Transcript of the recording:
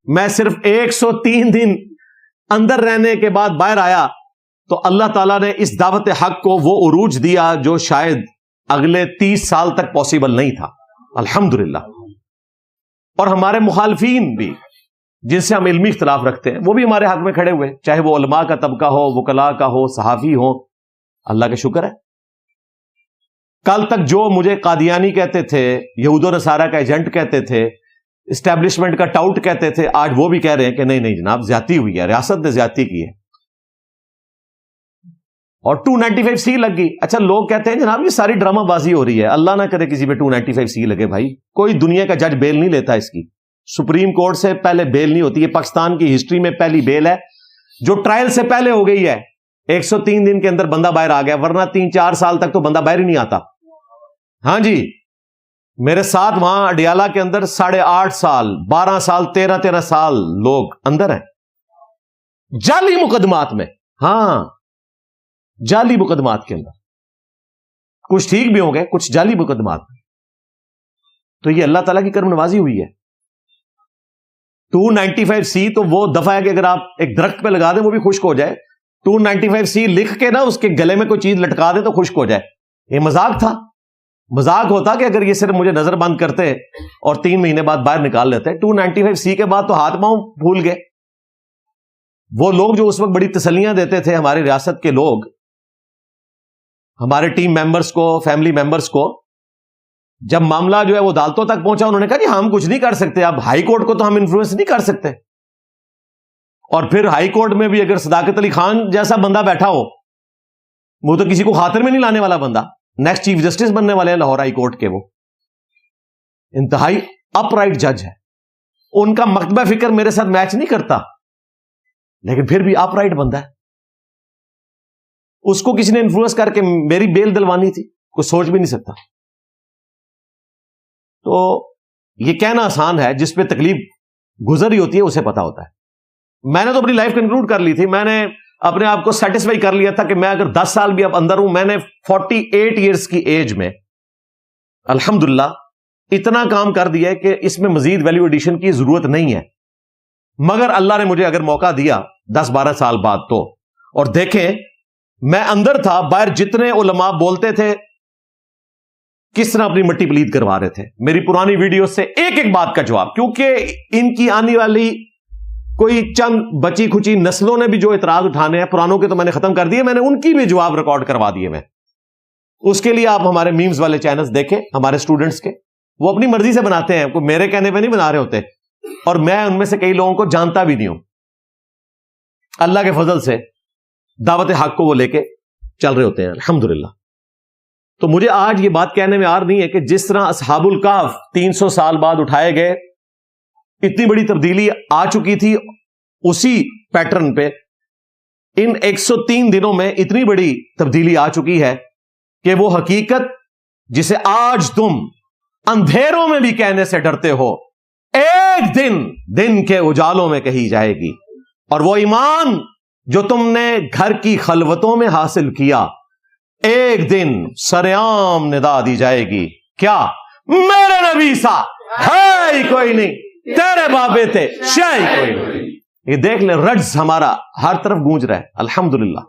میں صرف 103 دن اندر رہنے کے بعد باہر آیا تو اللہ تعالیٰ نے اس دعوت حق کو وہ عروج دیا جو شاید اگلے 30 سال تک پاسبل نہیں تھا، الحمدللہ۔ اور ہمارے مخالفین بھی جن سے ہم علمی اختلاف رکھتے ہیں وہ بھی ہمارے حق میں کھڑے ہوئے، چاہے وہ علماء کا طبقہ ہو، وکلاء کا ہو، صحافی ہو، اللہ کا شکر ہے۔ کل تک جو مجھے قادیانی کہتے تھے، یہود و نصارہ کا ایجنٹ کہتے تھے، اسٹیبلشمنٹ کا ٹاؤٹ کہتے تھے، آج وہ بھی کہہ رہے ہیں کہ نہیں جناب زیادتی ہوئی ہے، ریاست نے زیادتی کی ہے اور 295C لگ گئی۔ اچھا لوگ کہتے ہیں جناب یہ ساری ڈرامہ بازی ہو رہی ہے، اللہ نہ کرے کسی پہ 295C لگے بھائی، کوئی دنیا کا جج بیل نہیں لیتا اس کی، سپریم کورٹ سے پہلے بیل نہیں ہوتی، یہ پاکستان کی ہسٹری میں پہلی بیل ہے جو ٹرائل سے پہلے ہو گئی ہے۔ 103 دن کے اندر بندہ باہر آ گیا، ورنہ 3-4 سال تک تو بندہ باہر ہی نہیں آتا۔ ہاں جی، میرے ساتھ وہاں اڈیالہ کے اندر 8.5 سال 12 سال 13 سال لوگ اندر ہیں جعلی مقدمات میں، ہاں جعلی مقدمات کے اندر، کچھ ٹھیک بھی ہوں گے، کچھ جعلی مقدمات میں۔ تو یہ اللہ تعالیٰ کی کرم نوازی ہوئی ہے۔ 295C تو وہ دفعہ ہے کہ اگر آپ ایک درخت پہ لگا دیں وہ بھی خشک ہو جائے، 295C لکھ کے نا اس کے گلے میں کوئی چیز لٹکا دیں تو خشک ہو جائے۔ یہ مذاق تھا، مذاق ہوتا کہ اگر یہ صرف مجھے نظر بند کرتے اور 3 مہینے بعد باہر نکال لیتے۔ 295C کے بعد تو ہاتھ پاؤں پھول گئے۔ وہ لوگ جو اس وقت بڑی تسلیاں دیتے تھے، ہماری ریاست کے لوگ، ہمارے ٹیم ممبرز کو، فیملی ممبرز کو، جب معاملہ جو ہے وہ عدالتوں تک پہنچا انہوں نے کہا جی ہم کچھ نہیں کر سکتے، اب ہائی کورٹ کو تو ہم انفلوئنس نہیں کر سکتے۔ اور پھر ہائی کورٹ میں بھی اگر صداقت علی خان جیسا بندہ بیٹھا ہو، وہ تو کسی کو خاطر میں نہیں لانے والا بندہ، نیکسٹ چیف جسٹس بننے والے ہیں لاہور ہائی کورٹ کے، وہ انتہائی اپ رائٹ جج ہے۔ ان کا مکتبہ فکر میرے ساتھ میچ نہیں کرتا، لیکن پھر بھی اپ رائٹ بندہ ہے۔ اس کو کسی نے انفلوئنس کر کے میری بیل دلوانی تھی، کوئی سوچ بھی نہیں سکتا۔ تو یہ کہنا آسان ہے، جس پہ تکلیف گزر رہی ہوتی ہے اسے پتا ہوتا ہے۔ میں نے تو اپنی لائف کنکلوڈ کر لی تھی، میں نے اپنے آپ کو سیٹسفائی کر لیا تھا کہ میں اگر 10 سال بھی اب اندر ہوں، میں نے 48 ایئرس کی ایج میں الحمدللہ اتنا کام کر دیا ہے کہ اس میں مزید ویلیو ایڈیشن کی ضرورت نہیں ہے۔ مگر اللہ نے مجھے اگر موقع دیا 10-12 سال بعد تو، اور دیکھیں میں اندر تھا، باہر جتنے علماء بولتے تھے کس طرح اپنی مٹی پلید کروا رہے تھے، میری پرانی ویڈیو سے ایک ایک بات کا جواب، کیونکہ ان کی آنے والی کوئی چند بچی کھچی نسلوں نے بھی جو اعتراض اٹھانے ہیں، پرانوں کے تو میں نے ختم کر دیے، میں نے ان کی بھی جواب ریکارڈ کروا دیے۔ میں اس کے لیے آپ ہمارے میمز والے چینلز دیکھیں، ہمارے سٹوڈنٹس کے، وہ اپنی مرضی سے بناتے ہیں، کوئی میرے کہنے پہ نہیں بنا رہے ہوتے، اور میں ان میں سے کئی لوگوں کو جانتا بھی نہیں ہوں۔ اللہ کے فضل سے دعوت حق کو وہ لے کے چل رہے ہوتے ہیں الحمدللہ۔ تو مجھے آج یہ بات کہنے میں آر نہیں ہے کہ جس طرح اصحاب الکہف 300 سال بعد اٹھائے گئے، اتنی بڑی تبدیلی آ چکی تھی، اسی پیٹرن پہ ان 103 دنوں میں اتنی بڑی تبدیلی آ چکی ہے کہ وہ حقیقت جسے آج تم اندھیروں میں بھی کہنے سے ڈرتے ہو، ایک دن کے اجالوں میں کہی جائے گی، اور وہ ایمان جو تم نے گھر کی خلوتوں میں حاصل کیا، ایک دن سرعام ندا دی جائے گی، کیا میرے نبی سا ہے ہی کوئی نہیں، تیرے بابے تھے شے ہی کوئی نہیں۔ یہ دیکھ لیں، رجز ہمارا ہر طرف گونج رہا ہے الحمدللہ۔